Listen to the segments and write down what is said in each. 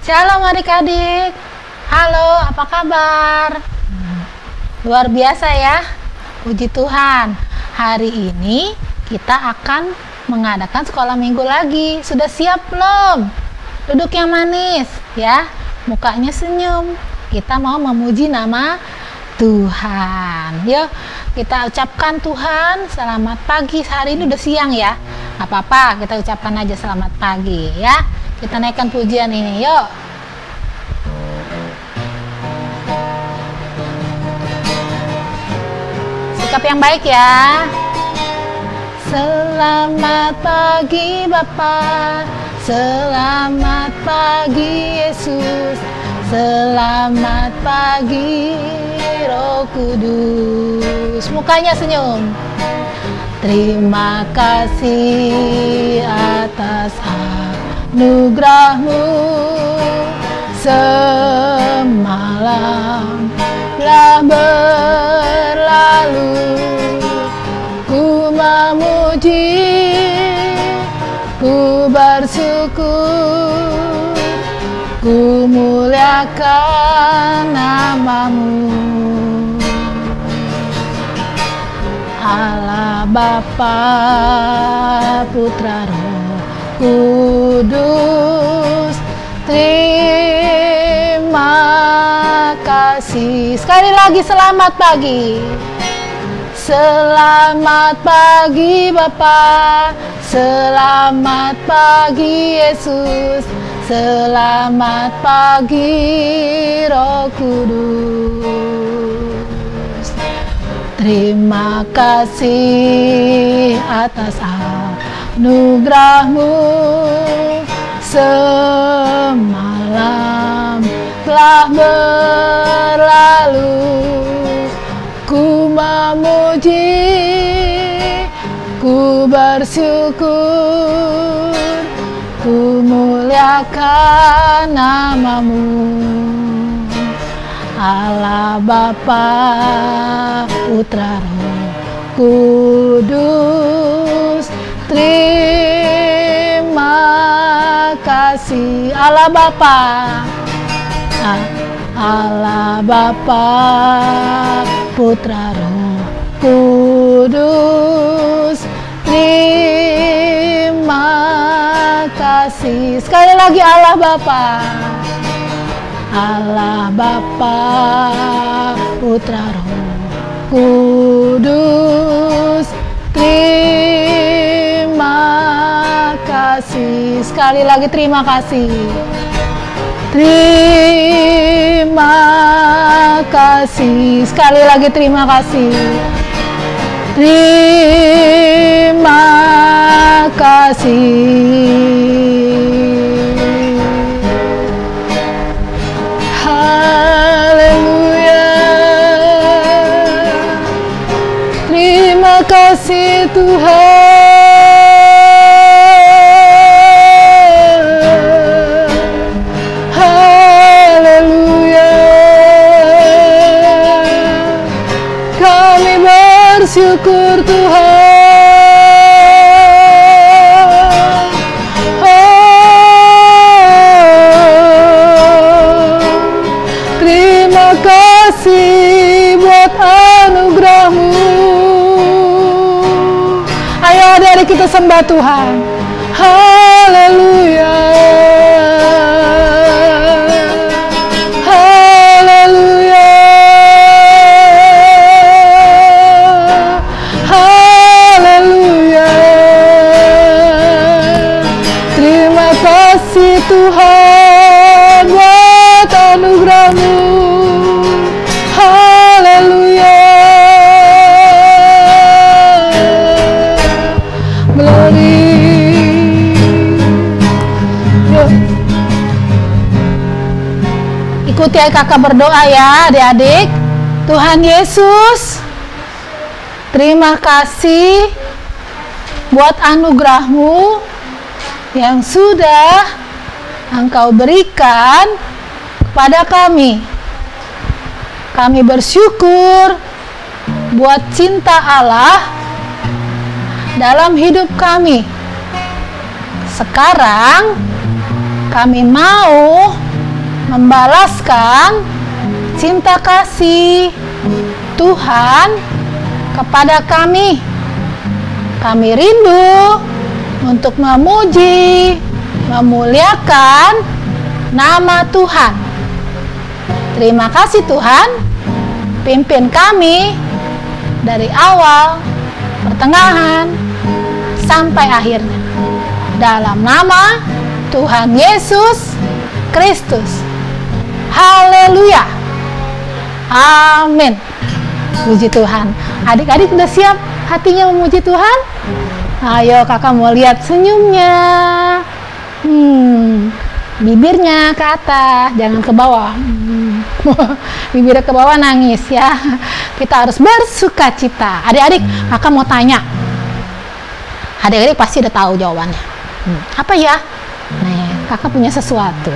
Shalom adik-adik. Halo, apa kabar? Luar biasa ya. Puji Tuhan. Hari ini kita akan mengadakan sekolah minggu lagi. Sudah siap belum? Duduk yang manis ya. Mukanya senyum. Kita mau memuji nama Tuhan. Yuk, kita ucapkan Tuhan selamat pagi. Hari ini udah siang ya. Gak apa-apa, kita ucapkan aja selamat pagi ya. Kita naikkan pujian ini, yuk. Sikap yang baik ya. Selamat pagi Bapa, selamat pagi Yesus, selamat pagi Roh Kudus. Mukanya senyum. Terima kasih atas anugerah-Mu, semalam telah berlalu, ku memuji, ku bersyukur, ku muliakan nama-Mu. Allah Bapa, Putra, Roh Kudus, terima kasih. Sekali lagi selamat pagi. Selamat pagi Bapa, selamat pagi Yesus, selamat pagi Roh Kudus. Terima kasih atas anugerah-Mu, semalam telah berlalu, ku memuji, ku bersyukur, ku muliakan nama-Mu. Allah Bapa, Putra, Roh Kudus, terima kasih. Allah Bapa, Allah Bapa, Putra, Roh Kudus, terima kasih. Sekali lagi Allah Bapa, Allah Bapa, Putra, Roh Kudus, terima kasih. Sekali lagi terima kasih. Terima kasih. Sekali lagi terima kasih. Terima kasih. Terima kasih Tuhan. Haleluya. Kami bersyukur Tuhan. Terima kasih buat anugerah-Mu. Ayo adik-adik kita sembah Tuhan. Haleluya. Haleluya. Haleluya. Terima kasih Tuhan buat anugerah-Mu. Haleluya. Ikuti kakak berdoa ya adik-adik. Tuhan Yesus, terima kasih buat anugerah-Mu yang sudah Engkau berikan kepada kami. Kami bersyukur buat cinta Allah dalam hidup kami. Sekarang kami mau membalaskan cinta kasih Tuhan kepada kami. Kami rindu untuk memuji, memuliakan nama Tuhan. Terima kasih Tuhan, pimpin kami dari awal, pertengahan, sampai akhirnya. Dalam nama Tuhan Yesus Kristus. Haleluya. Amin. Puji Tuhan. Adik-adik sudah siap hatinya memuji Tuhan? Ayo kakak mau lihat senyumnya. Bibirnya ke atas, jangan ke bawah. Bibirnya ke bawah nangis ya. Kita harus bersuka cita. Adik-adik, kakak mau tanya. Adik-adik pasti udah tahu jawabannya. Apa ya? Nih, kakak punya sesuatu.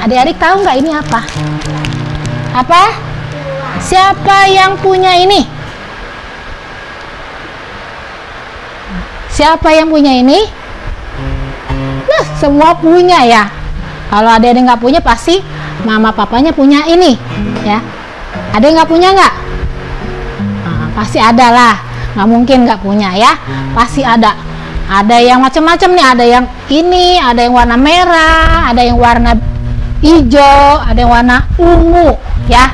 Adik-adik tahu nggak ini apa? Apa? Siapa yang punya ini? Siapa yang punya ini? Nah, semua punya ya. Kalau ada yang nggak punya, pasti mama papanya punya ini, ya. Ada yang nggak punya nggak? Nah, pasti ada lah. Nggak mungkin nggak punya ya. Pasti ada. Ada yang macam-macam nih. Ada yang ini, ada yang warna merah, ada yang warna hijau, ada yang warna ungu, ya.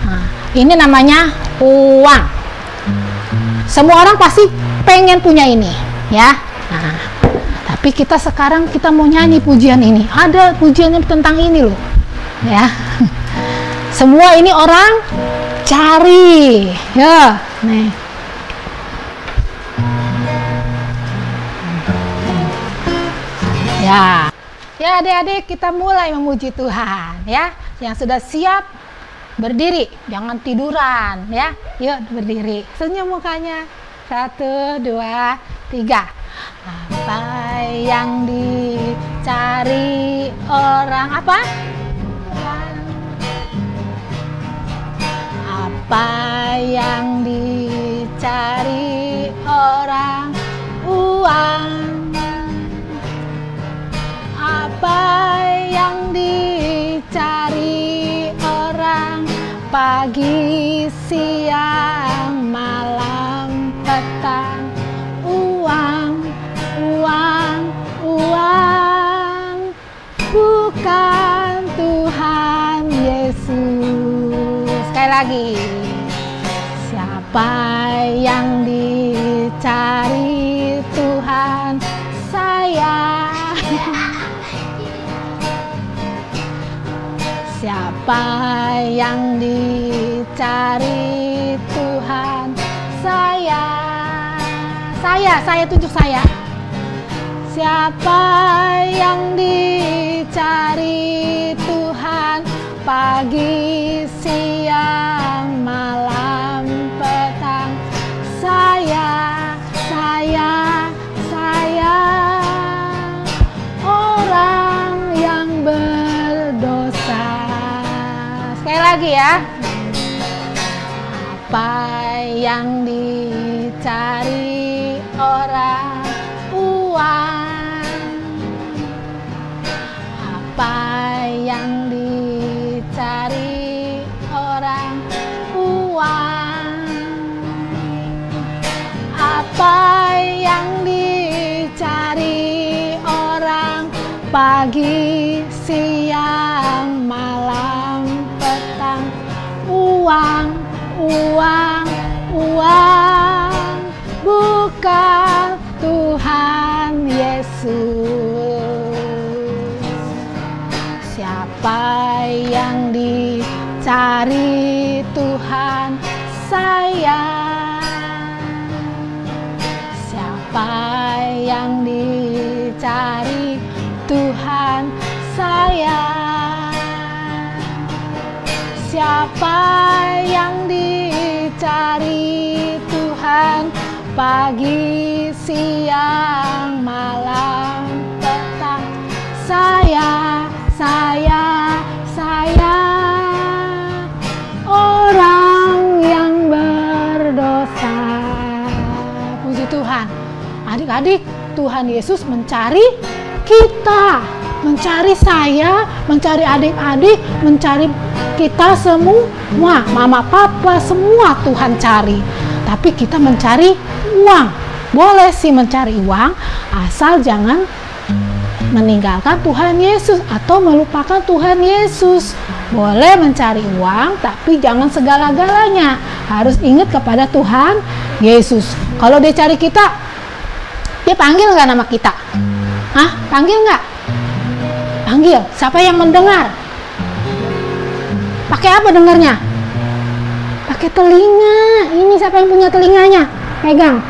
Nah, ini namanya uang. Semua orang pasti pengen punya ini, ya. Nah, tapi kita sekarang mau nyanyi pujian ini. Ada pujiannya tentang ini loh, ya. Semua ini orang cari, ya. Nih. Ya. Ya adik-adik, kita mulai memuji Tuhan ya. Yang sudah siap berdiri, jangan tiduran ya. Yuk berdiri, senyum mukanya. 1, 2, 3. Apa yang dicari orang apa? Apa yang dicari orang? Uang. Apa yang dicari orang? Pagi, siang, malam, petang. Uang, uang, uang. Bukan Tuhan Yesus. Sekali lagi. Siapa yang dicari Tuhan? Saya. Siapa yang dicari Tuhan? Saya tunjuk saya. Siapa yang dicari Tuhan? Pagi, siang, malam, petang. Saya. Orang yang berdosa. Sekali lagi ya. Apa yang dicari orang? Uang. Apa yang dicari orang? Uang. Apa yang dicari orang? Pagi, siang, malam, petang. Uang, uang, uang. Bukan Tuhan Yesus. Siapa yang dicari Tuhan? Saya. Siapa yang dicari Tuhan? Saya. Siapa yang dicari Tuhan? Pagi, siang, malam, petang. Saya. Orang yang berdosa. Puji Tuhan. Adik-adik, Tuhan Yesus mencari kita. mencari saya, mencari adik-adik, mencari kita semua, mama, papa, semua Tuhan cari. Tapi kita mencari uang. Boleh sih mencari uang, asal jangan meninggalkan Tuhan Yesus atau melupakan Tuhan Yesus. Boleh mencari uang, tapi jangan segala-galanya. Harus ingat kepada Tuhan Yesus. Kalau dia cari kita, dia panggil nggak nama kita? Hah? Panggil nggak? Panggil. Siapa yang mendengar? Pakai apa dengarnya? Pakai telinga. Ini siapa yang punya telinganya? Pegang.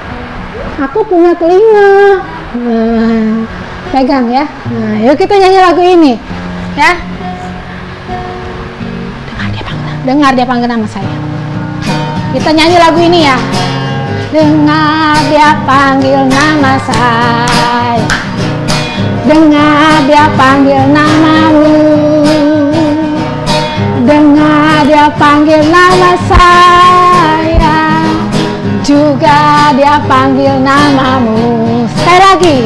Aku punya telinga. Nah, pegang ya. Nah, yuk kita nyanyi lagu ini, ya. Dengar dia panggil nama saya. Kita nyanyi lagu ini ya. Dengar dia panggil nama saya. Dengar dia panggil namamu. Dengar dia panggil nama saya. Juga dia panggil namamu. Sekali lagi.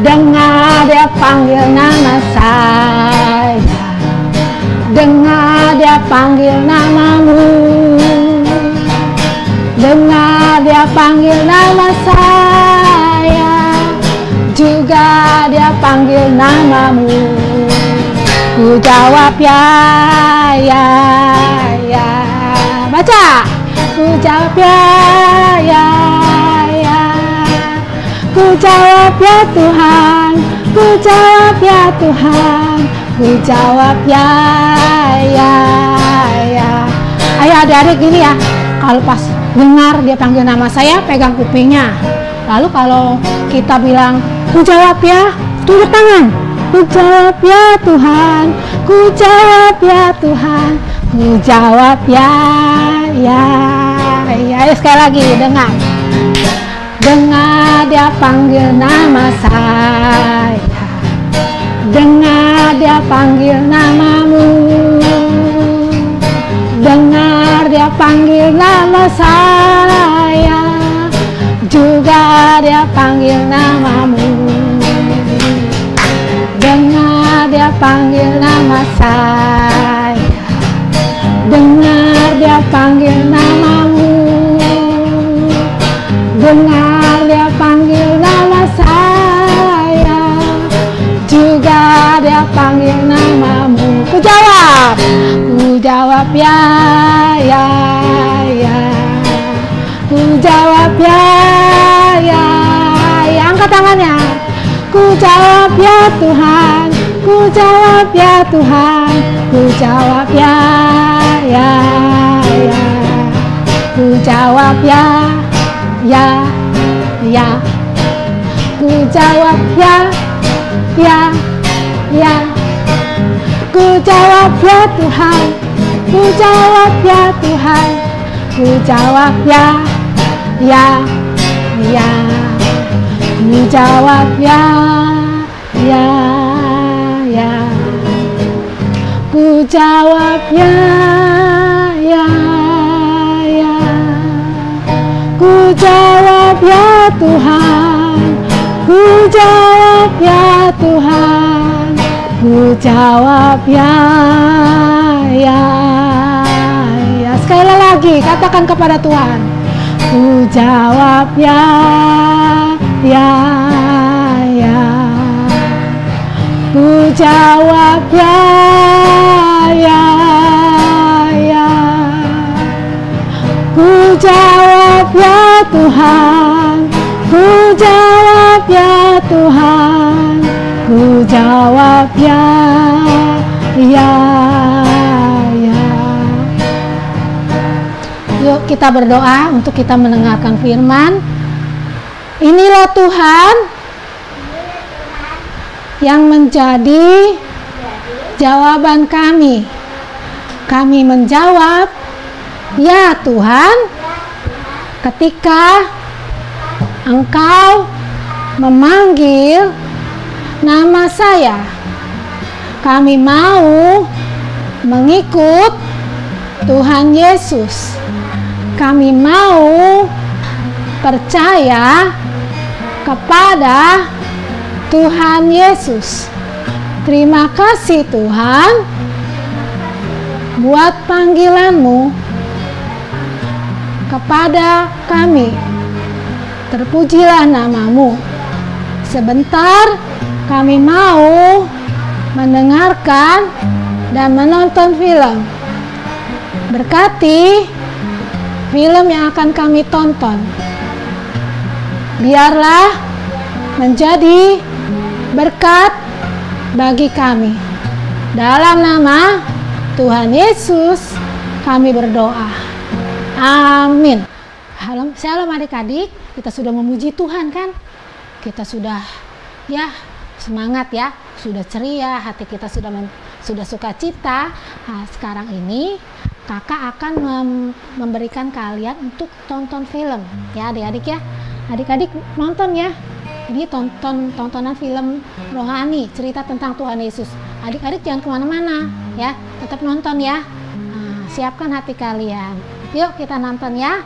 Dengar dia panggil nama saya. Dengar dia panggil namamu. Dengar dia panggil nama saya. Juga dia panggil namamu. Ku jawab ya, ya, ya. Baca. Ku jawab ya, ya, ya. Ku jawab ya Tuhan. Ku jawab ya Tuhan. Ku jawab ya, ya, ya. Ayo adik-adik gini ya. Kalau pas dengar dia panggil nama saya, pegang kupingnya. Lalu kalau kita bilang, ku jawab ya, tunduk tangan. Ku jawab ya Tuhan. Ku jawab ya Tuhan. Ku jawab ya, ya, ya. Ayo sekali lagi dengar. Dengar dia panggil nama saya. Dengar dia panggil namamu. Dengar dia panggil nama saya. Juga dia panggil namamu. Dengar dia panggil nama saya. Dengar dia panggil namamu. Dengar dia panggil nama saya. Juga dia panggil namamu. Ku jawab. Ku jawab ya, ya, ya. Ku jawab ya, ya, ya. Angkat tangannya. Ku jawab ya Tuhan. Ku jawab ya Tuhan. Ku jawab ya, ya, ya. Ku jawab ya, ya, ya. Ku jawab ya, ya, ya. Ku jawab ya Tuhan. Ku jawab ya Tuhan. Ku jawab ya, ya, ya. Ku jawab ya, ya, ya. Ku jawab ya, ya, ya. Ku jawab ya Tuhan. Ku jawab ya Tuhan. Ku jawab ya, ya, ya. Sekali lagi katakan kepada Tuhan. Ku jawab ya, ya, ya. Ku jawab ya, ya, ya. Ku jawab ya Tuhan. Ku jawab ya Tuhan. Ku jawab ya, ya, ya. Yuk kita berdoa untuk kita mendengarkan firman. Inilah Tuhan yang menjadi jawaban kami. Kami menjawab, ya Tuhan, ketika Engkau memanggil nama saya. Kami mau mengikut Tuhan Yesus. Kami mau percaya kepada Tuhan Yesus. Terima kasih Tuhan buat panggilan-Mu kepada kami. Terpujilah nama-Mu. Sebentar kami mau mendengarkan dan menonton film. Berkati film yang akan kami tonton. Biarlah menjadi berkat bagi kami. Dalam nama Tuhan Yesus kami berdoa. Amin. Shalom adik-adik, kita sudah memuji Tuhan kan? Kita sudah semangat ya, sudah ceria, hati kita sudah sukacita. Nah, sekarang ini kakak akan memberikan kalian untuk tonton film ya adik-adik ya. Adik-adik nonton ya. Ini tontonan film rohani, cerita tentang Tuhan Yesus. Adik-adik jangan kemana-mana ya, tetap nonton ya. Nah, siapkan hati kalian. Yuk kita nonton ya.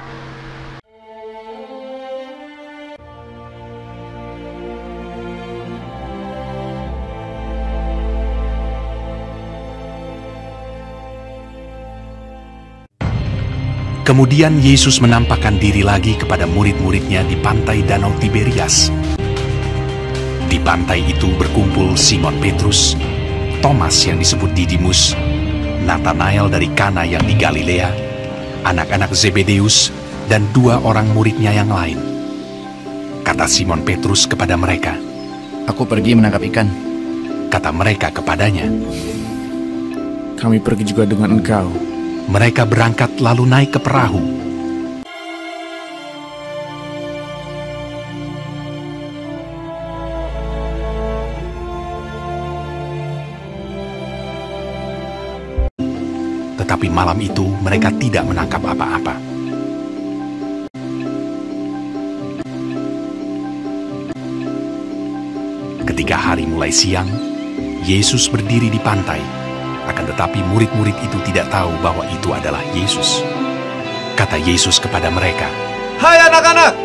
Kemudian Yesus menampakkan diri lagi kepada murid-muridnya di pantai Danau Tiberias. Di pantai itu berkumpul Simon Petrus, Thomas yang disebut Didimus, Nathanael dari Kana yang di Galilea, anak-anak Zebedeus, dan 2 orang muridnya yang lain. Kata Simon Petrus kepada mereka, "Aku pergi menangkap ikan." Kata mereka kepadanya, "Kami pergi juga dengan engkau." Mereka berangkat lalu naik ke perahu. Tetapi malam itu mereka tidak menangkap apa-apa. Ketika hari mulai siang, Yesus berdiri di pantai. Akan tetapi murid-murid itu tidak tahu bahwa itu adalah Yesus. Kata Yesus kepada mereka, "Hai anak-anak,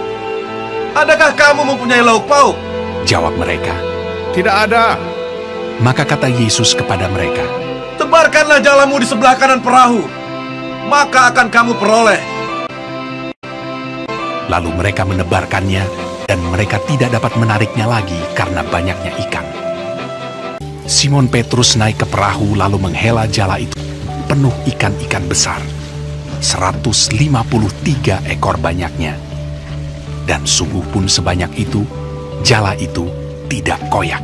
adakah kamu mempunyai lauk pauk?" Jawab mereka, "Tidak ada." Maka kata Yesus kepada mereka, "Tebarkanlah jalamu di sebelah kanan perahu, maka akan kamu peroleh." Lalu mereka menebarkannya, dan mereka tidak dapat menariknya lagi karena banyaknya ikan. Simon Petrus naik ke perahu lalu menghela jala itu, penuh ikan-ikan besar, 153 ekor banyaknya. Dan sungguh pun sebanyak itu, jala itu tidak koyak.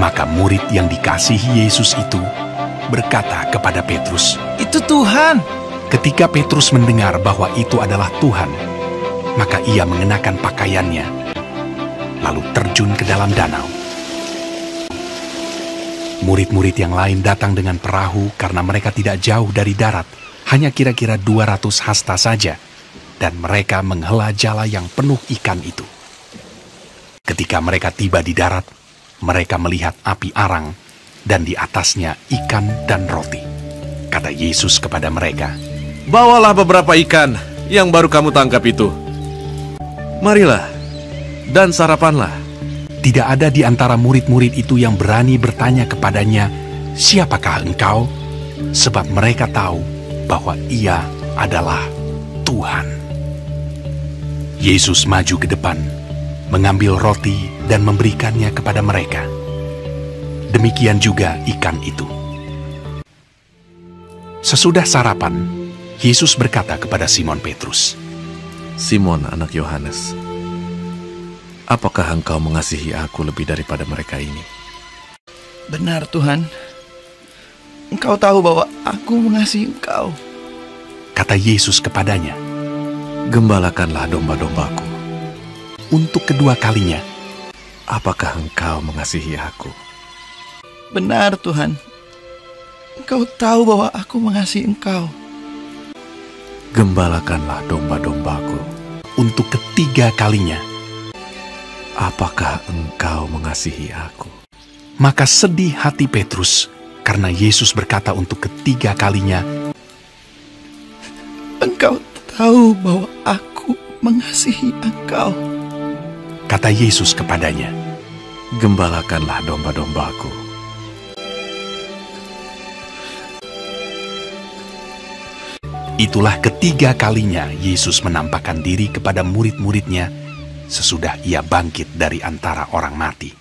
Maka murid yang dikasihi Yesus itu berkata kepada Petrus, "Itu Tuhan." Ketika Petrus mendengar bahwa itu adalah Tuhan, maka ia mengenakan pakaiannya, lalu terjun ke dalam danau. Murid-murid yang lain datang dengan perahu karena mereka tidak jauh dari darat, hanya kira-kira 200 hasta saja, dan mereka menghela jala yang penuh ikan itu. Ketika mereka tiba di darat, mereka melihat api arang, dan di atasnya ikan dan roti. Kata Yesus kepada mereka, "Bawalah beberapa ikan yang baru kamu tangkap itu. Marilah, dan sarapanlah." Tidak ada di antara murid-murid itu yang berani bertanya kepadanya, "Siapakah engkau?" Sebab mereka tahu bahwa ia adalah Tuhan. Yesus maju ke depan, mengambil roti dan memberikannya kepada mereka. Demikian juga ikan itu. Sesudah sarapan, Yesus berkata kepada Simon Petrus, "Simon anak Yohanes, apakah engkau mengasihi aku lebih daripada mereka ini?" "Benar Tuhan, Engkau tahu bahwa aku mengasihi Engkau." Kata Yesus kepadanya, "Gembalakanlah domba-dombaku." Untuk kedua kalinya, "Apakah engkau mengasihi aku?" "Benar Tuhan, Engkau tahu bahwa aku mengasihi Engkau." "Gembalakanlah domba-dombaku." Untuk ketiga kalinya, "Apakah engkau mengasihi aku?" maka sedih hati Petrus karena Yesus berkata untuk ketiga kalinya, "Engkau tahu bahwa aku mengasihi Engkau." Kata Yesus kepadanya, gembalakanlah domba-dombaku. Itulah ketiga kalinya Yesus menampakkan diri kepada murid-muridnya sesudah ia bangkit dari antara orang mati.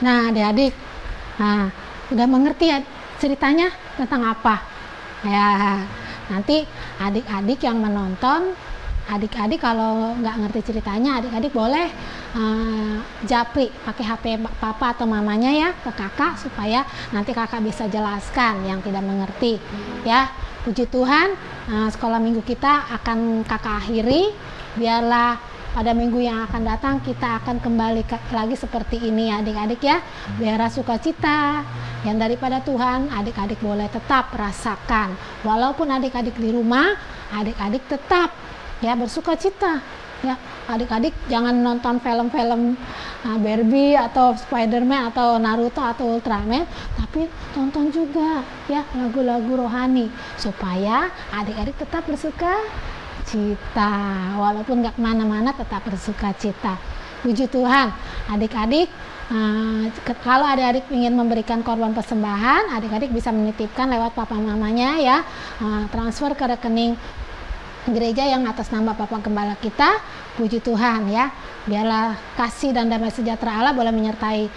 Nah, adik-adik, udah mengerti ya ceritanya tentang apa? Ya, nanti adik-adik yang menonton, adik-adik kalau nggak ngerti ceritanya, adik-adik boleh japri pakai HP papa atau mamanya ya ke kakak supaya nanti kakak bisa jelaskan yang tidak mengerti. Ya, puji Tuhan, sekolah minggu kita akan kakak akhiri. Biarlah pada minggu yang akan datang kita akan kembali lagi seperti ini ya adik-adik ya. Biar sukacita yang daripada Tuhan adik-adik boleh tetap rasakan. Walaupun adik-adik di rumah, adik-adik tetap ya bersukacita. Ya, adik-adik jangan nonton film-film Barbie atau Spider-Man atau Naruto atau Ultraman, tapi tonton juga ya lagu-lagu rohani supaya adik-adik tetap bersuka cita, walaupun nggak kemana-mana tetap bersuka cita. Puji Tuhan, adik-adik, kalau adik-adik ingin memberikan korban persembahan, adik-adik bisa menitipkan lewat papa mamanya ya, transfer ke rekening gereja yang atas nama Bapak Gembala kita. Puji Tuhan ya, biarlah kasih dan damai sejahtera Allah boleh menyertai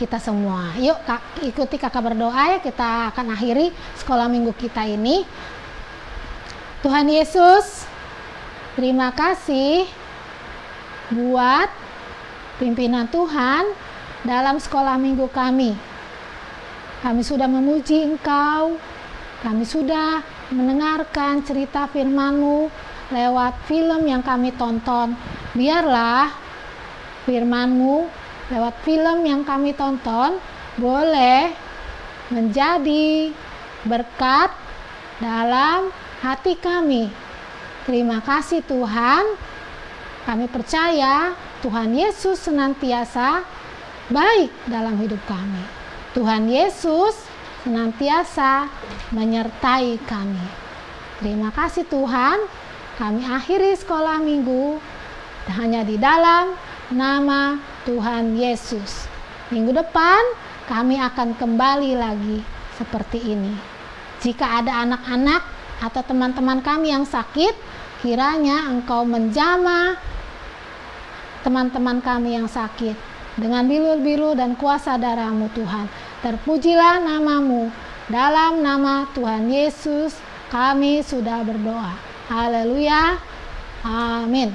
kita semua. Yuk ikuti kakak berdoa ya, kita akan akhiri sekolah minggu kita ini. Tuhan Yesus, terima kasih buat pimpinan Tuhan dalam sekolah minggu kami. Kami sudah memuji Engkau, kami sudah mendengarkan cerita firman-Mu lewat film yang kami tonton. Biarlah firman-Mu lewat film yang kami tonton boleh menjadi berkat dalam hati kami. Terima kasih Tuhan, kami percaya Tuhan Yesus senantiasa baik dalam hidup kami. Tuhan Yesus senantiasa menyertai kami. Terima kasih Tuhan, kami akhiri sekolah minggu hanya di dalam nama Tuhan Yesus. Minggu depan kami akan kembali lagi seperti ini. Jika ada anak-anak atau teman-teman kami yang sakit, kiranya Engkau menjamah teman-teman kami yang sakit dengan bilur-bilur dan kuasa darah-Mu Tuhan. Terpujilah nama-Mu. Dalam nama Tuhan Yesus kami sudah berdoa. Haleluya. Amin.